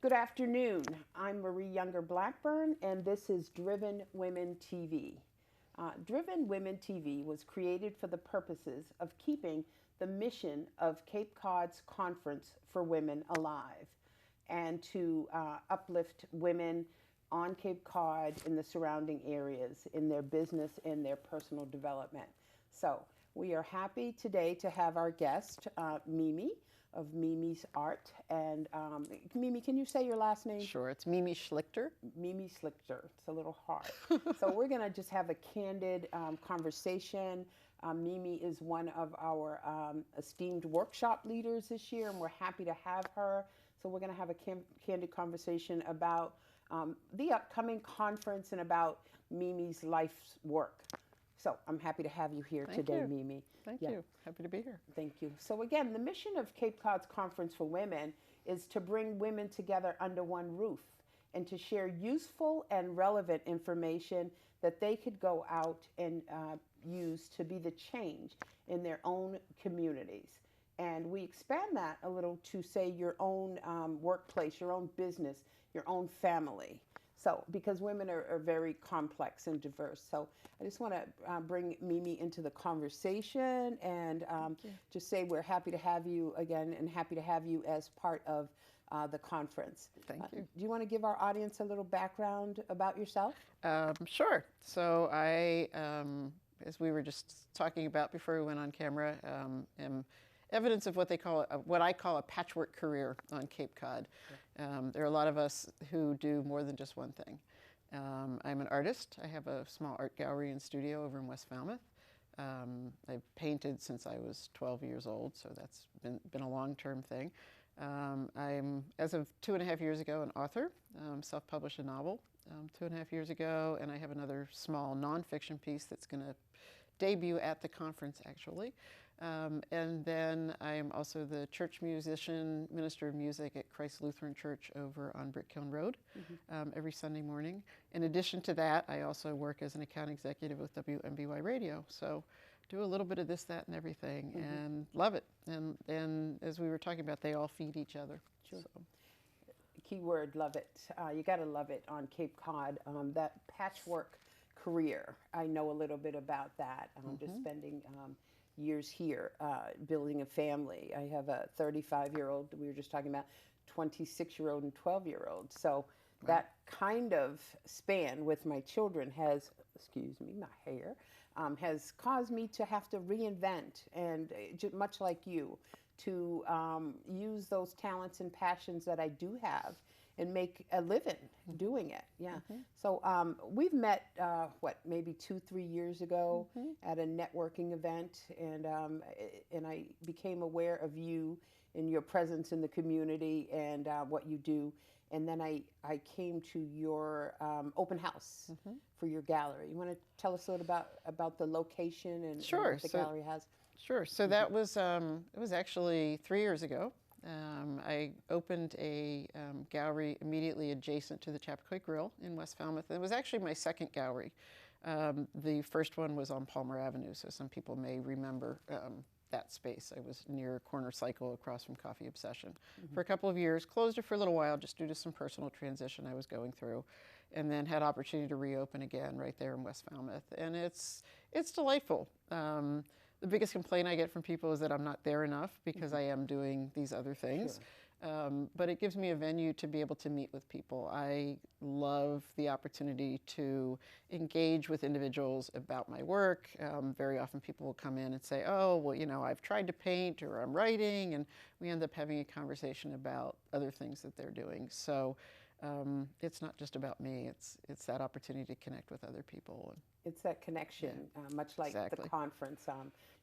Good afternoon. I'm Marie Younger Blackburn, and this is Driven Women TV. Driven Women TV was created for the purposes of keeping the mission of Cape Cod's Conference for Women alive and to uplift women on Cape Cod in the surrounding areas in their business and their personal development. So we are happy today to have our guest, Mimi of Mimi's Art. And Mimi, can you say your last name? Sure, it's Mimi Schlichter. Mimi Schlichter. It's a little hard. So we're going to just have a candid conversation. Mimi is one of our esteemed workshop leaders this year, and we're happy to have her. So we're going to have a candid conversation about the upcoming conference and about Mimi's life's work. So I'm happy to have you here today, Mimi. Thank you. Happy to be here. Thank you. So again, the mission of Cape Cod's Conference for Women is to bring women together under one roof and to share useful and relevant information that they could go out and use to be the change in their own communities. And we expand that a little to say your own workplace, your own business, your own family. So, because women are very complex and diverse. So I just want to bring Mimi into the conversation and just say we're happy to have you again and happy to have you as part of the conference. Thank you. Do you want to give our audience a little background about yourself? Sure. So I, as we were just talking about before we went on camera, am evidence of what I call a patchwork career on Cape Cod. There are a lot of us who do more than just one thing. I'm an artist. I have a small art gallery and studio over in West Falmouth. I've painted since I was 12 years old, so that's been a long-term thing. I'm, as of 2.5 years ago, an author, self-published a novel 2.5 years ago, and I have another small nonfiction piece that's going to debut at the conference, actually. And then I am also the church musician, minister of music at Christ Lutheran Church over on Brickkiln Road every Sunday morning. In addition to that, I also work as an account executive with WMBY Radio. So do a little bit of this, that, and everything, and love it. And as we were talking about, they all feed each other. Sure. So. Keyword, love it. You got to love it on Cape Cod. That patchwork career, I know a little bit about that. Just spending years here, building a family. I have a 35-year-old, we were just talking about, 26-year-old and 12-year-old. So that kind of span with my children has, excuse me, my hair, has caused me to have to reinvent and much like you, to use those talents and passions that I do have and make a living doing it. Yeah. So we've met, maybe 2-3 years ago at a networking event, and I became aware of you and your presence in the community and what you do. And then I came to your open house for your gallery. You want to tell us a little about the location and what the gallery has? Sure. So that was, it was actually 3 years ago. I opened a gallery immediately adjacent to the Chappaquay Grill in West Falmouth. It was actually my second gallery. The first one was on Palmer Avenue, so some people may remember that space. I was near Corner Cycle across from Coffee Obsession for a couple of years, closed it for a little while just due to some personal transition I was going through, and then had opportunity to reopen again right there in West Falmouth. And it's delightful. The biggest complaint I get from people is that I'm not there enough because I am doing these other things. Sure. But it gives me a venue to be able to meet with people. I love the opportunity to engage with individuals about my work. Very often people will come in and say, oh, well, you know, I've tried to paint or I'm writing, and we end up having a conversation about other things that they're doing. So it's not just about me, it's that opportunity to connect with other people. It's that connection, much like the conference.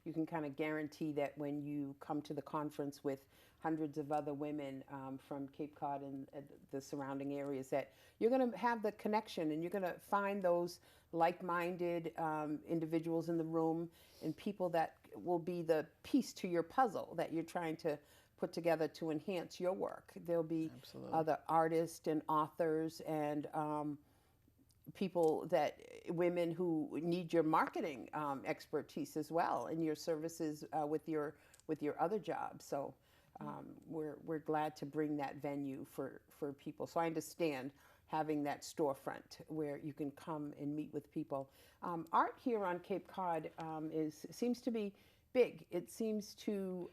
You can kind of guarantee that when you come to the conference with hundreds of other women from Cape Cod and the surrounding areas, that you're going to have the connection and you're going to find those like-minded individuals in the room and people that will be the piece to your puzzle that you're trying to put together to enhance your work. There'll be other artists and authors and women who need your marketing expertise as well and your services with your other jobs. So we're glad to bring that venue for people. So I understand having that storefront where you can come and meet with people. Art here on Cape Cod seems to be big. It seems to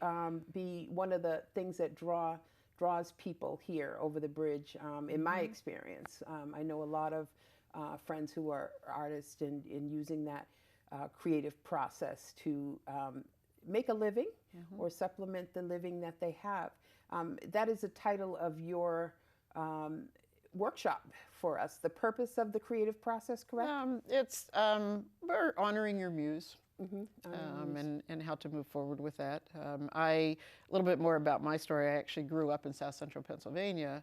be one of the things that draws people here over the bridge. In my experience, I know a lot of friends who are artists and using that creative process to make a living or supplement the living that they have. That is the title of your workshop for us. The purpose of the creative process, correct? It's we're honoring your muse. And how to move forward with that. A little bit more about my story. I actually grew up in South Central Pennsylvania.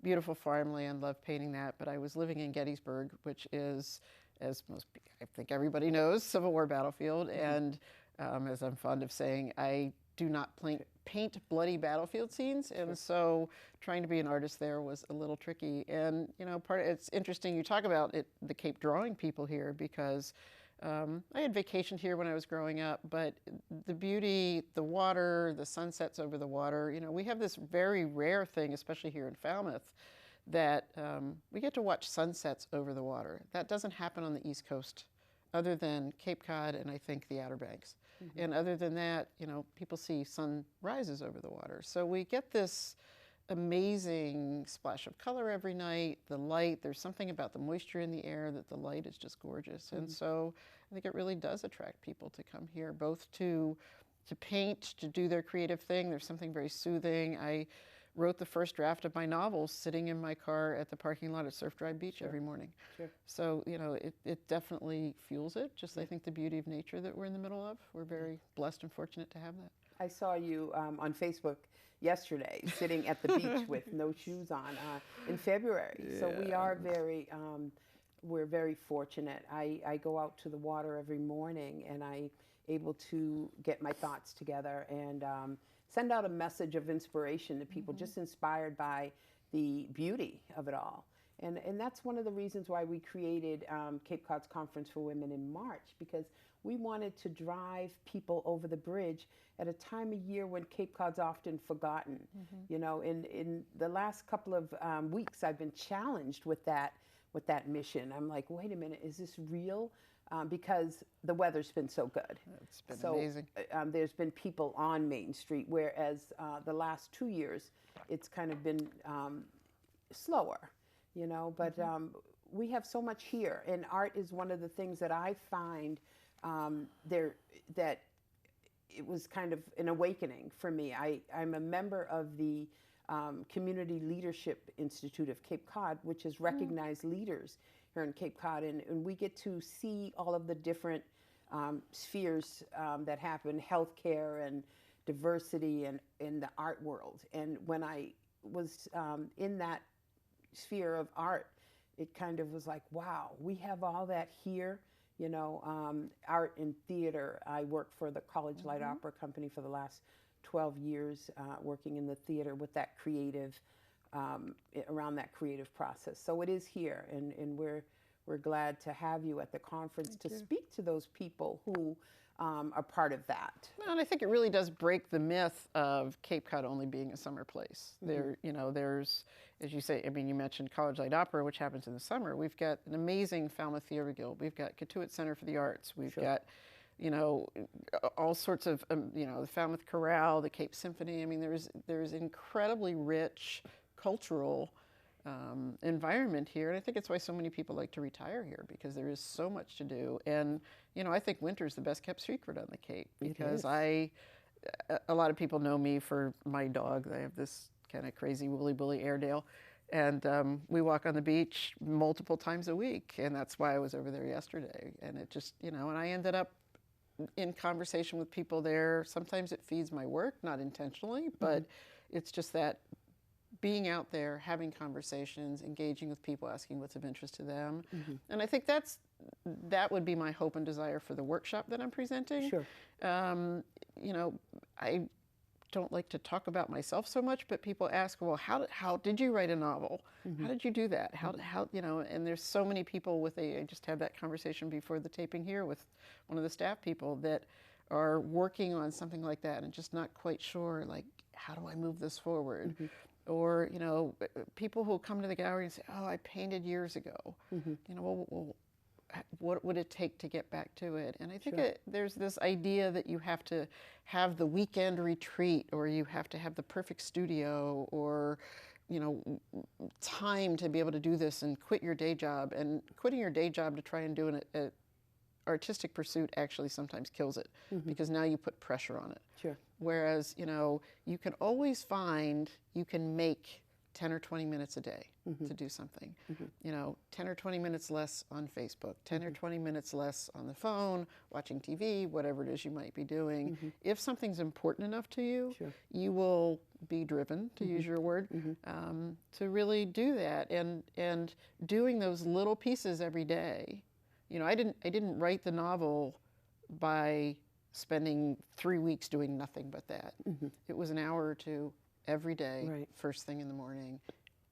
Beautiful farmland, loved painting that, but I was living in Gettysburg, which is, as I think everybody knows, Civil War battlefield. And as I'm fond of saying, I do not paint bloody battlefield scenes, and so trying to be an artist there was a little tricky. And it's interesting you talk about it, the Cape drawing people here, because I had vacationed here when I was growing up, but the beauty, the water, the sunsets over the water, we have this very rare thing, especially here in Falmouth, that we get to watch sunsets over the water. That doesn't happen on the East Coast, other than Cape Cod and I think the Outer Banks. And other than that, people see sunrises over the water. So we get this amazing splash of color every night, the light, there's something about the moisture in the air that the light is just gorgeous. And so I think it really does attract people to come here, both to paint, to do their creative thing. There's something very soothing. I wrote the first draft of my novel sitting in my car at the parking lot at Surf Drive Beach every morning. So, it definitely fuels it, just I think the beauty of nature that we're in the middle of. We're very blessed and fortunate to have that. I saw you on Facebook yesterday sitting at the beach with no shoes on in February. Yeah. So we are we're very fortunate. I go out to the water every morning and I'm able to get my thoughts together and send out a message of inspiration to people, just inspired by the beauty of it all. And that's one of the reasons why we created Cape Cod's Conference for Women in March, because we wanted to drive people over the bridge at a time of year when Cape Cod's often forgotten. In the last couple of weeks, I've been challenged with that mission. I'm like, wait a minute, is this real? Because the weather's been so good. It's been amazing. There's been people on Main Street, whereas the last 2 years, it's kind of been slower, but we have so much here, and art is one of the things that I find that it was kind of an awakening for me. I'm a member of the Community Leadership Institute of Cape Cod, which has recognized leaders here in Cape Cod, and we get to see all of the different spheres that happen, healthcare and diversity and in the art world. And when I was in that sphere of art, it kind of was like, wow, we have all that here, art and theater. I worked for the College Light Opera Company for the last 12 years, working in the theater with that creative, around that creative process. So it is here, and we're glad to have you at the conference to speak to those people who are part of that. Well, and I think it really does break the myth of Cape Cod only being a summer place. There's, as you say, you mentioned College Light Opera, which happens in the summer. We've got an amazing Falmouth Theater Guild. We've got Katuitt Center for the Arts. We've got, all sorts of, the Falmouth Chorale, the Cape Symphony. There's incredibly rich cultural environment here, and I think it's why so many people like to retire here, because there is so much to do. And I think winter's the best kept secret on the Cape, because a lot of people know me for my dog. I have this kind of crazy woolly bully Airedale, and we walk on the beach multiple times a week, and that's why I was over there yesterday. And it just, and I ended up in conversation with people there. Sometimes it feeds my work, not intentionally, but it's just that being out there, having conversations, engaging with people, asking what's of interest to them. And I think that would be my hope and desire for the workshop that I'm presenting. Sure. I don't like to talk about myself so much, but people ask, well, how did you write a novel? How did you do that? How and there's so many people I just had that conversation before the taping here with one of the staff people that are working on something like that and just not quite sure, like, how do I move this forward? Or, you know, people who come to the gallery and say, oh, I painted years ago. You know, well, what would it take to get back to it? And I think there's this idea that you have to have the weekend retreat, or you have to have the perfect studio, or, you know, time to be able to do this, and quit your day job. And quitting your day job to try and do an artistic pursuit actually sometimes kills it, because now you put pressure on it. Sure. Whereas, you know, you can always find, you can make 10 or 20 minutes a day to do something. You know, 10 or 20 minutes less on Facebook, 10 or 20 minutes less on the phone, watching TV, whatever it is you might be doing. If something's important enough to you, you will be driven, to use your word, to really do that. And doing those little pieces every day. You know, I didn't write the novel by spending 3 weeks doing nothing but that. It was an hour or two every day, first thing in the morning,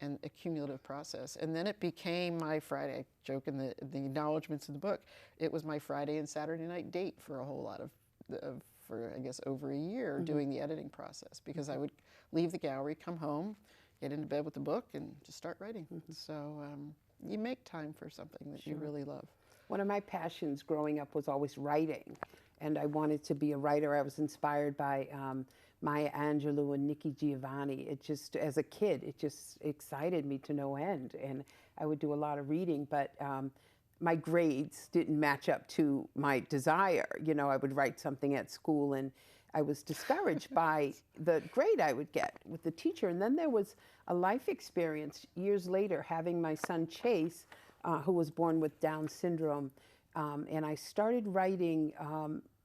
and a cumulative process. And then it became my Friday, I joke in the acknowledgments of the book, it was my Friday and Saturday night date for a whole lot for I guess over a year, doing the editing process, because I would leave the gallery, come home, get into bed with the book, and just start writing. So you make time for something that you really love. One of my passions growing up was always writing, and I wanted to be a writer. I was inspired by Maya Angelou and Nikki Giovanni. It just, as a kid, it just excited me to no end, and I would do a lot of reading, but my grades didn't match up to my desire. You know, I would write something at school, and I was discouraged by the grade I would get with the teacher. And then there was a life experience years later, having my son Chase, who was born with Down syndrome, and I started writing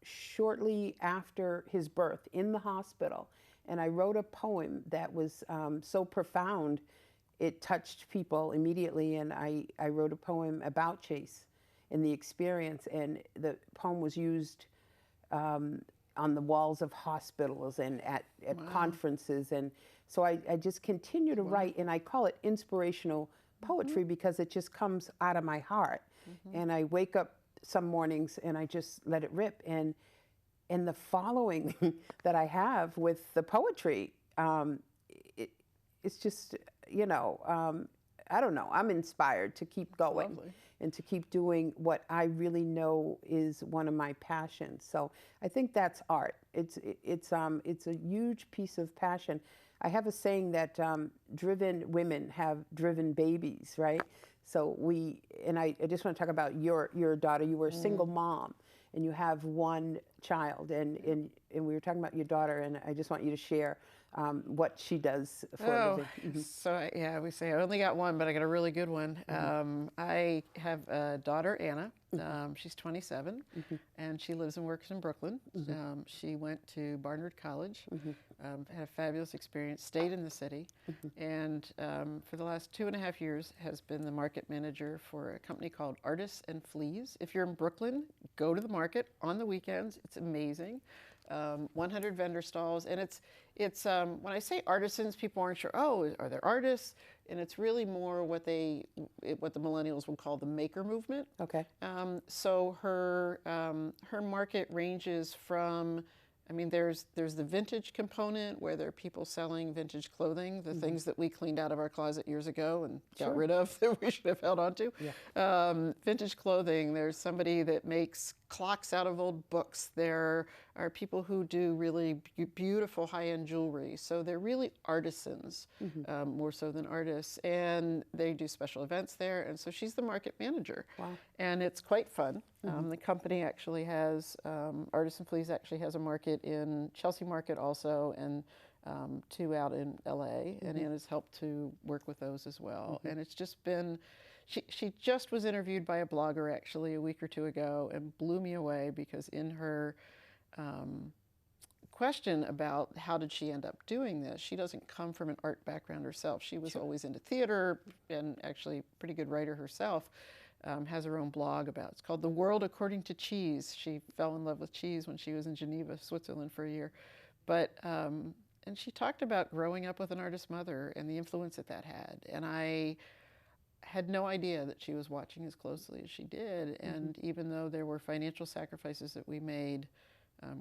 shortly after his birth in the hospital, and I wrote a poem that was so profound it touched people immediately, and I wrote a poem about Chase and the experience, and the poem was used on the walls of hospitals and at conferences, and so I just continue to write, and I call it inspirational poetry because it just comes out of my heart. And I wake up some mornings and I just let it rip, and the following that I have with the poetry, it's just, you know, I don't know, I'm inspired to keep going and to keep doing what I really know is one of my passions. So I think that's art. It's a huge piece of passion. I have a saying that driven women have driven babies, right? So I just want to talk about your daughter. You were a single mom, and you have one child, and we were talking about your daughter, and I just want you to share what she does for a living. So yeah, we say I only got one, but I got a really good one. I have a daughter, Anna. She's 27, and she lives and works in Brooklyn. She went to Barnard College, had a fabulous experience, stayed in the city, and for the last 2.5 years has been the market manager for a company called Artists and Fleas. If you're in Brooklyn, go to the market on the weekends. It's amazing. 100 vendor stalls, and it's when I say artisans, people aren't sure, oh, are there artists? And it's really more what the millennials would call the maker movement. Okay. So her market ranges from, I mean, there's the vintage component where there are people selling vintage clothing, the things that we cleaned out of our closet years ago and got rid of that we should have held on to. Vintage clothing, there's somebody that makes clocks out of old books. There are people who do really beautiful high-end jewelry. So they're really artisans, more so than artists. And they do special events there. And so she's the market manager. Wow. And it's quite fun. The company actually has, Artists and Fleas actually has a market in Chelsea Market also, and 2 out in LA. And Anna's helped to work with those as well. And it's just been, she just was interviewed by a blogger actually a week or 2 ago, and blew me away because in her question about how did she end up doing this, she doesn't come from an art background herself. She was always into theater and actually a pretty good writer herself. Has her own blog about, it's called The World According to Cheese. She fell in love with cheese when she was in Geneva, Switzerland for a year. But, and she talked about growing up with an artist mother and the influence that had. And I had no idea that she was watching as closely as she did. And even though there were financial sacrifices that we made,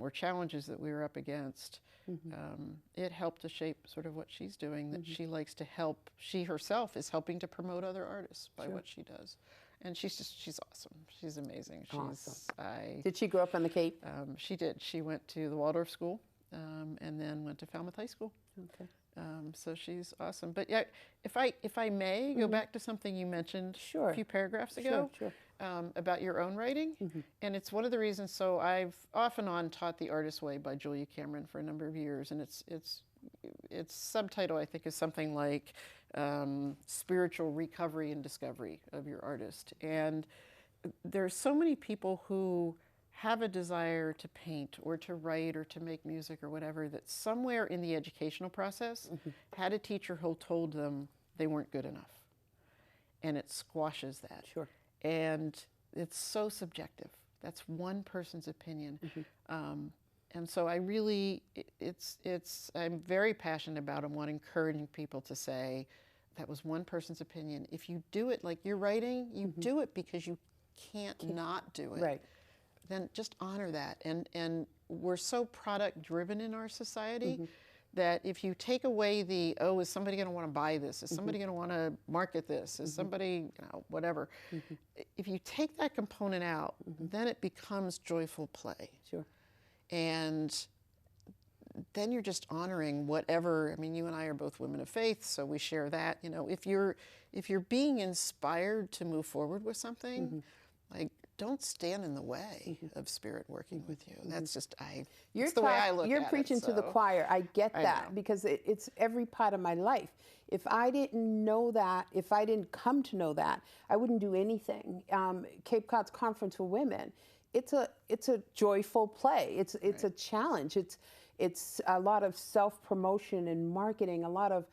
or challenges that we were up against, it helped to shape sort of what she's doing, that she likes to help. She herself is helping to promote other artists by what she does. And she's awesome. She's amazing. Awesome. I, Did she grow up on the Cape? She did. She went to the Waldorf School and then went to Falmouth High School. Okay. So she's awesome. But yeah, if I may go back to something you mentioned a few paragraphs ago about your own writing, and it's one of the reasons. So I've off and on taught The Artist's Way by Julia Cameron for a number of years, and its subtitle, I think, is something like spiritual recovery and discovery of your artist. And there's so many people who have a desire to paint or to write or to make music or whatever, that somewhere in the educational process had a teacher who told them they weren't good enough. And it squashes that. Sure. And it's so subjective. That's one person's opinion. And so I really, I'm very passionate about and want encouraging people to say, that was one person's opinion. If you do it like you're writing, you do it because you can't not do it. Right. Then just honor that. And we're so product driven in our society that if you take away the, oh, is somebody going to want to buy this? Is somebody going to want to market this? Is somebody, whatever. If you take that component out, then it becomes joyful play. Sure. And then you're just honoring whatever. I mean, you and I are both women of faith, so we share that. You know, if you're being inspired to move forward with something, like, don't stand in the way of Spirit working with you. That's just, it's the way I look at it. You're preaching to the choir. I get that, know. because it's every part of my life. If I didn't know that, if I didn't come to know that, I wouldn't do anything. Cape Cod's Conference for Women, it's a joyful play. It's a challenge. It's a lot of self-promotion and marketing, a lot of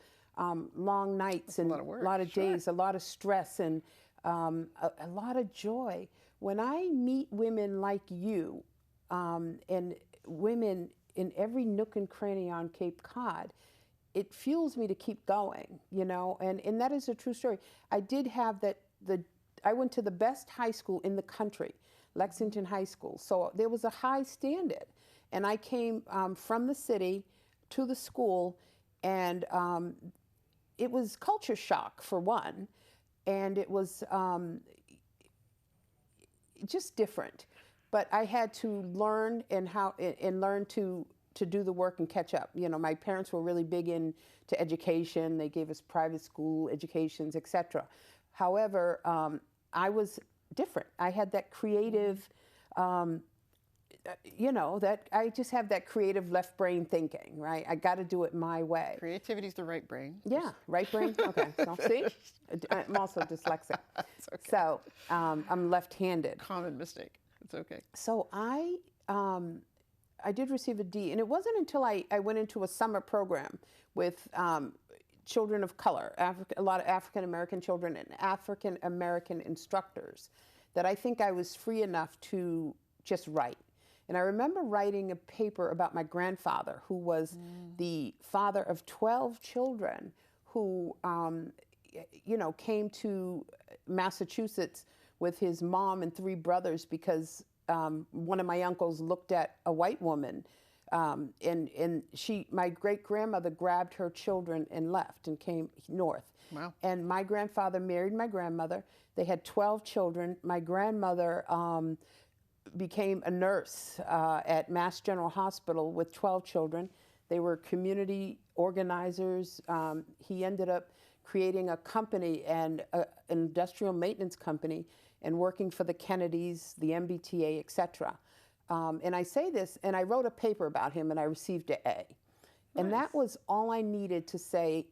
long nights and a lot of days, a lot of stress, and a lot of joy. When I meet women like you, and women in every nook and cranny on Cape Cod, it fuels me to keep going, you know, and that is a true story. I did have that, I went to the best high school in the country, Lexington High School, so there was a high standard. And I came from the city to the school, and it was culture shock, for one, and it was just different. But I had to learn and learn to do the work and catch up. You know, my parents were really big into education. They gave us private school educations, etc. However, I was different. I had that creative, you know, that I just have that creative left brain thinking, right? I got to do it my way. Creativity's the right brain. Yeah, right brain. Okay, so see, I'm also dyslexic. It's okay. So I'm left-handed. Common mistake. It's okay. So I did receive a D, and it wasn't until I went into a summer program with children of color, a lot of African American children and African American instructors, that I think I was free enough to just write. And I remember writing a paper about my grandfather, who was the father of 12 children, who, you know, came to Massachusetts with his mom and 3 brothers because one of my uncles looked at a white woman, and my great-grandmother grabbed her children and left and came north. Wow. And my grandfather married my grandmother. They had 12 children. My grandmother became a nurse at Mass General Hospital with 12 children. They were community organizers. He ended up creating a company, and an industrial maintenance company, and working for the Kennedys, the MBTA, etc. And I say this, and I wrote a paper about him, and I received an A. Nice. And that was all I needed to say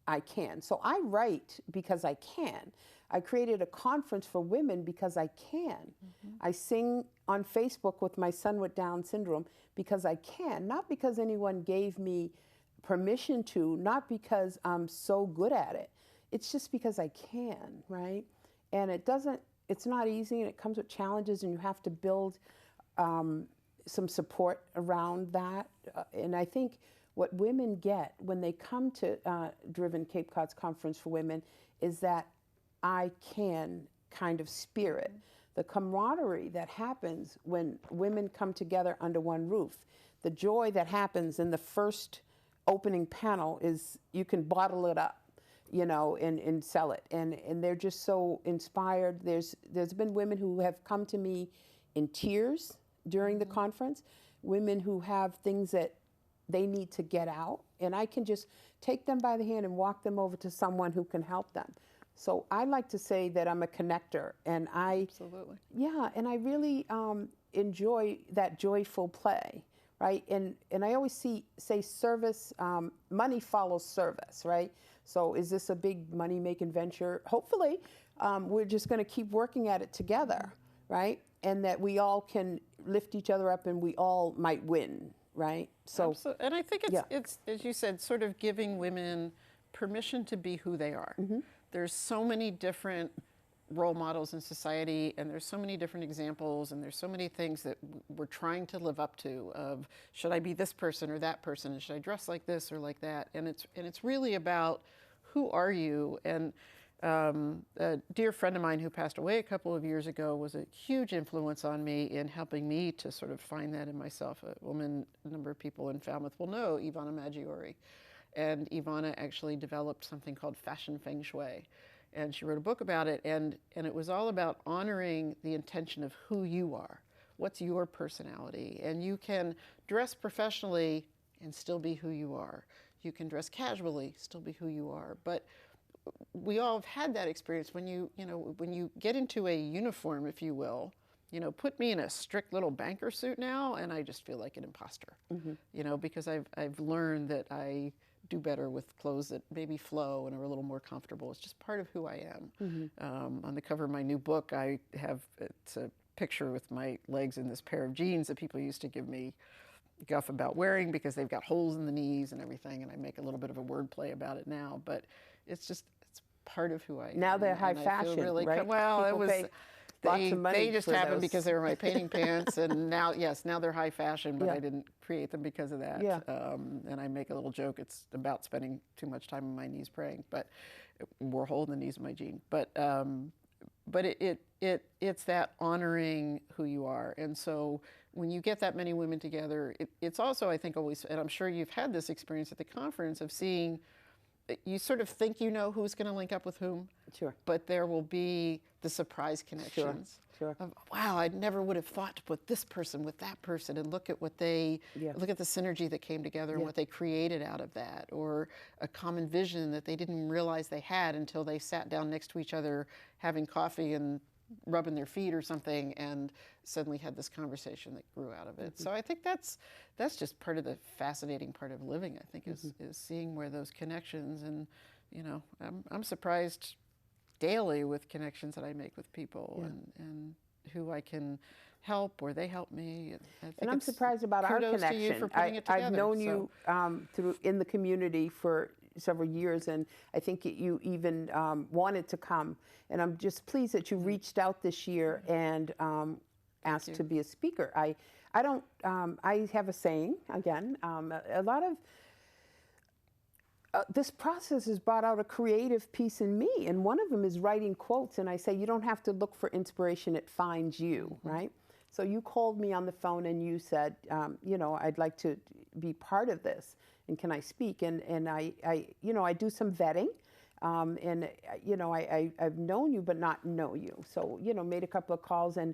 I can. So I write because I can. I created a conference for women because I can. I sing on Facebook with my son with Down syndrome because I can, not because anyone gave me permission to, not because I'm so good at it. It's just because I can, right? And it's not easy, and it comes with challenges, and you have to build some support around that. And I think what women get when they come to Driven Cape Cod's Conference for Women is that I can kind of spirit. the camaraderie that happens when women come together under one roof, the joy that happens in the first opening panel is you can bottle it up, you know, and sell it. And they're just so inspired. There's been women who have come to me in tears during the conference, women who have things that they need to get out, and I can just take them by the hand and walk them over to someone who can help them. So I like to say that I'm a connector, and Absolutely. yeah, and I really enjoy that joyful play, right? And I always say service, money follows service, right? So is this a big money-making venture? Hopefully, we're just going to keep working at it together, right? And that we all can lift each other up, and we all might win, right? So, and I think it's as you said, sort of giving women permission to be who they are. There's so many different role models in society, and there's so many different examples, and there's so many things that we're trying to live up to of should I be this person or that person, and should I dress like this or like that, and it's really about who are you. And a dear friend of mine who passed away a couple of years ago was a huge influence on me in helping me to sort of find that in myself. A woman, a number of people in Falmouth will know, Ivana Maggiore. And Ivana actually developed something called Fashion Feng Shui. And she wrote a book about it, and it was all about honoring the intention of who you are. What's your personality? And you can dress professionally and still be who you are. You can dress casually, still be who you are. But we all have had that experience when when you get into a uniform, if you will. Put me in a strict little banker suit now, and I just feel like an imposter. Because I've learned that I do better with clothes that maybe flow and are a little more comfortable. It's just part of who I am. On the cover of my new book, it's a picture with my legs in this pair of jeans that people used to give me guff about wearing because they've got holes in the knees and everything, and I make a little bit of a wordplay about it now, but it's part of who I am. Now they're high fashion, really right? Well, People pay lots of money they just for happened those. because they were my painting pants, and now they're high fashion, but I didn't create them because of that. Yeah. And I make a little joke. It's about spending too much time on my knees praying, but we're holding the knees of my jean. But it's that honoring who you are, and so when you get that many women together, it's also, I think, always, and I'm sure you've had this experience at the conference of seeing. You sort of think you know who's going to link up with whom, Sure. but there will be the surprise connections. Sure. Of, wow, I never would have thought to put this person with that person, and look at what look at the synergy that came together and what they created out of that, or a common vision that they didn't realize they had until they sat down next to each other having coffee and rubbing their feet or something, and suddenly had this conversation that grew out of it. So I think that's just part of the fascinating part of living, I think, is seeing where those connections, and I'm surprised daily with connections that I make with people, and who I can help or they help me. And I'm surprised about our kudos connection. to you for putting it together. I've known you in the community for several years, and I think you even wanted to come. And I'm just pleased that you reached out this year and asked to be a speaker. I have a saying, again, a lot of this process has brought out a creative piece in me, and one of them is writing quotes, and I say, you don't have to look for inspiration, it finds you, right? So you called me on the phone and you said, I'd like to be part of this, and can I speak? And I do some vetting, and I've known you but not know you. So, made a couple of calls, and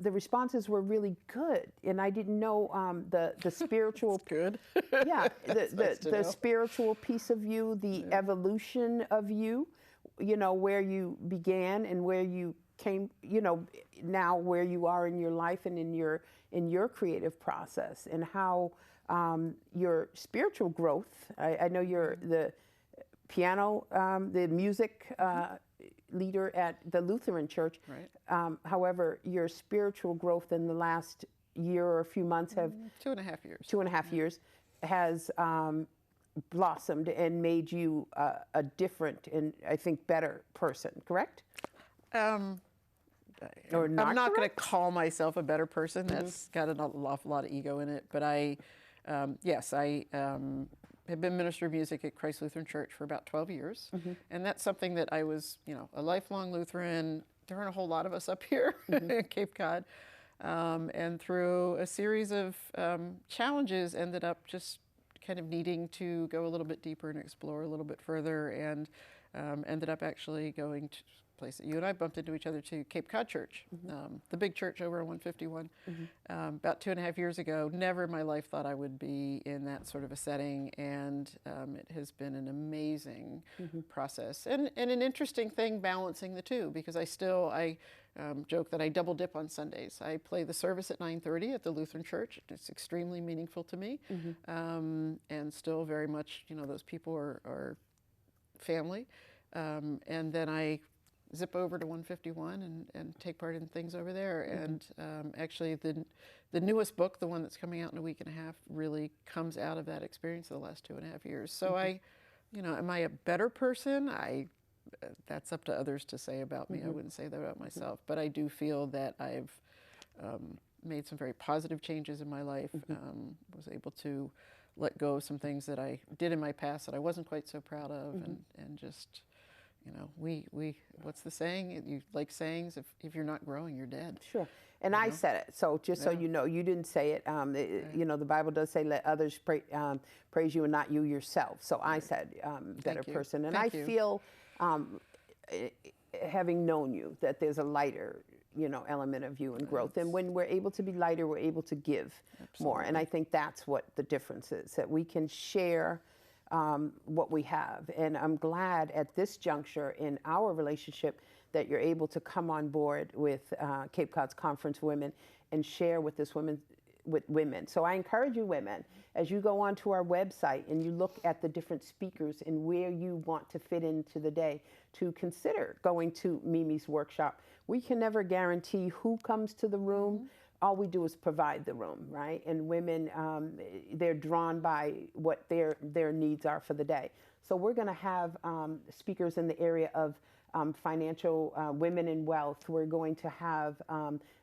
the responses were really good, and I didn't know the spiritual good. Yeah, Nice the spiritual piece of you, the evolution of you, where you began and where you came, now where you are in your life and in your creative process, and how your spiritual growth. I know you're the piano, the music leader at the Lutheran Church. Right. However, your spiritual growth in the last year or a few months have 2.5 years. 2.5 years has blossomed and made you a different and I think better person. Correct? I'm not going to call myself a better person. That's got an awful lot of ego in it. But I have been minister of music at Christ Lutheran Church for about 12 years. And that's something that I was, a lifelong Lutheran, there aren't a whole lot of us up here at Cape Cod. And through a series of challenges, ended up just kind of needing to go a little bit deeper and explore a little bit further, and ended up actually going to a place that you and I bumped into each other, to Cape Cod Church, the big church over on 151, about 2.5 years ago. Never in my life thought I would be in that sort of a setting, and it has been an amazing process, and an interesting thing balancing the two, because I joke that I double dip on Sundays. I play the service at 9:30 at the Lutheran Church. It's extremely meaningful to me, and still very much, those people are family. And then I zip over to 151 and take part in things over there. And actually, the newest book, the one that's coming out in a week and a half, really comes out of that experience of the last 2.5 years. So am I a better person? That's up to others to say about me. I wouldn't say that about myself, but I do feel that I've made some very positive changes in my life. Was able to let go of some things that I did in my past that I wasn't quite so proud of, and just, what's the saying? You like sayings, if you're not growing, you're dead. Sure. And I said it, so just so you know, you didn't say it. The Bible does say, let others praise you and not you yourself. So I said better person. And I feel, having known you, that there's a lighter, element of you and growth. And when we're able to be lighter, we're able to give more. And I think that's what the difference is, that we can share what we have. And I'm glad at this juncture in our relationship that you're able to come on board with Cape Cod's Conference for Women and share with women. So I encourage you women, as you go onto our website and you look at the different speakers and where you want to fit into the day, to consider going to Mimi's workshop. We can never guarantee who comes to the room. All we do is provide the room, right? And women, they're drawn by what their needs are for the day. So we're going to have speakers in the area of financial women in wealth. We're going to have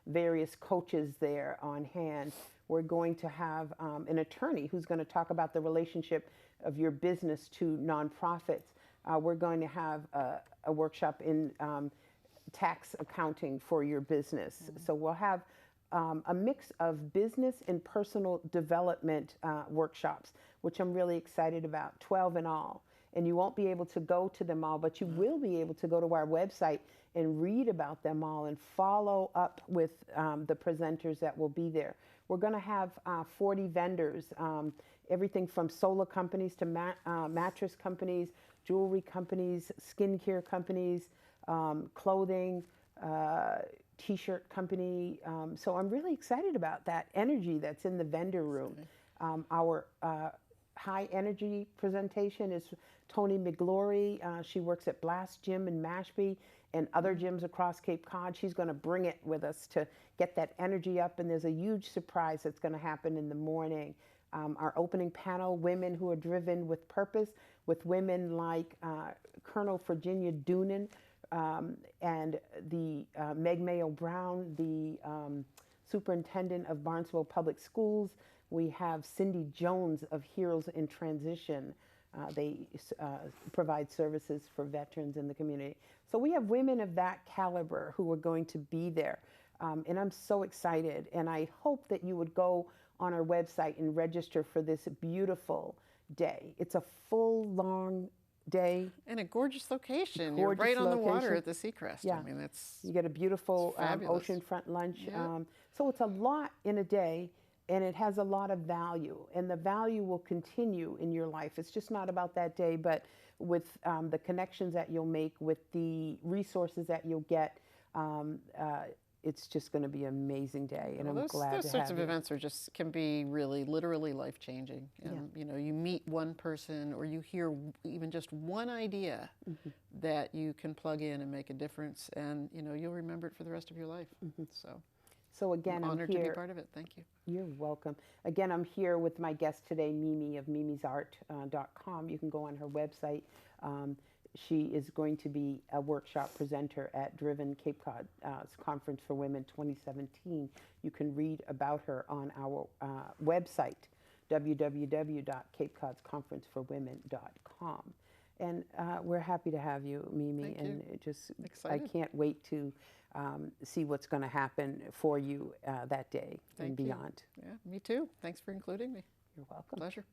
various coaches there on hand. We're going to have an attorney who's going to talk about the relationship of your business to nonprofits. We're going to have a workshop in tax accounting for your business. So we'll have a mix of business and personal development workshops, which I'm really excited about, 12 in all. And you won't be able to go to them all, but you will be able to go to our website and read about them all and follow up with the presenters that will be there. We're going to have 40 vendors, everything from solar companies to mattress companies, jewelry companies, skincare companies, clothing, t-shirt company. So I'm really excited about that energy that's in the vendor room. Our high energy presentation is Tony McGlory. She works at Blast Gym in Mashpee and other gyms across Cape Cod. She's going to bring it with us to get that energy up, and there's a huge surprise that's going to happen in the morning. Our opening panel, Women Who Are Driven with Purpose, with women like Colonel Virginia Doonan and the Meg Mayo Brown, the superintendent of Barnesville Public Schools. We have Cindy Jones of Heroes in Transition. They provide services for veterans in the community. So we have women of that caliber who are going to be there. And I'm so excited. And I hope that you would go on our website and register for this beautiful day. It's a full, long day. And a gorgeous location. You're right on the water at the Seacrest. Yeah. I mean, you get a beautiful oceanfront lunch. Yeah. So it's a lot in a day. And it has a lot of value, and the value will continue in your life. It's just not about that day, but with the connections that you'll make, with the resources that you'll get, it's just going to be an amazing day, and I'm glad to have you. Those sorts of events can be really, literally life-changing. You meet one person, or you hear even just one idea that you can plug in and make a difference, and you'll remember it for the rest of your life. So again, I'm honored to be part of it. Thank you. You're welcome. Again, I'm here with my guest today, Mimi of mimisart.com. You can go on her website. She is going to be a workshop presenter at Driven Cape Cod Conference for Women 2017. You can read about her on our website, www.capecodsconferenceforwomen.com. And we're happy to have you, Mimi. Thank and you. it just, Excited. I can't wait to see what's going to happen for you that day and Thank you. beyond. Yeah, me too. Thanks for including me. You're welcome. Pleasure.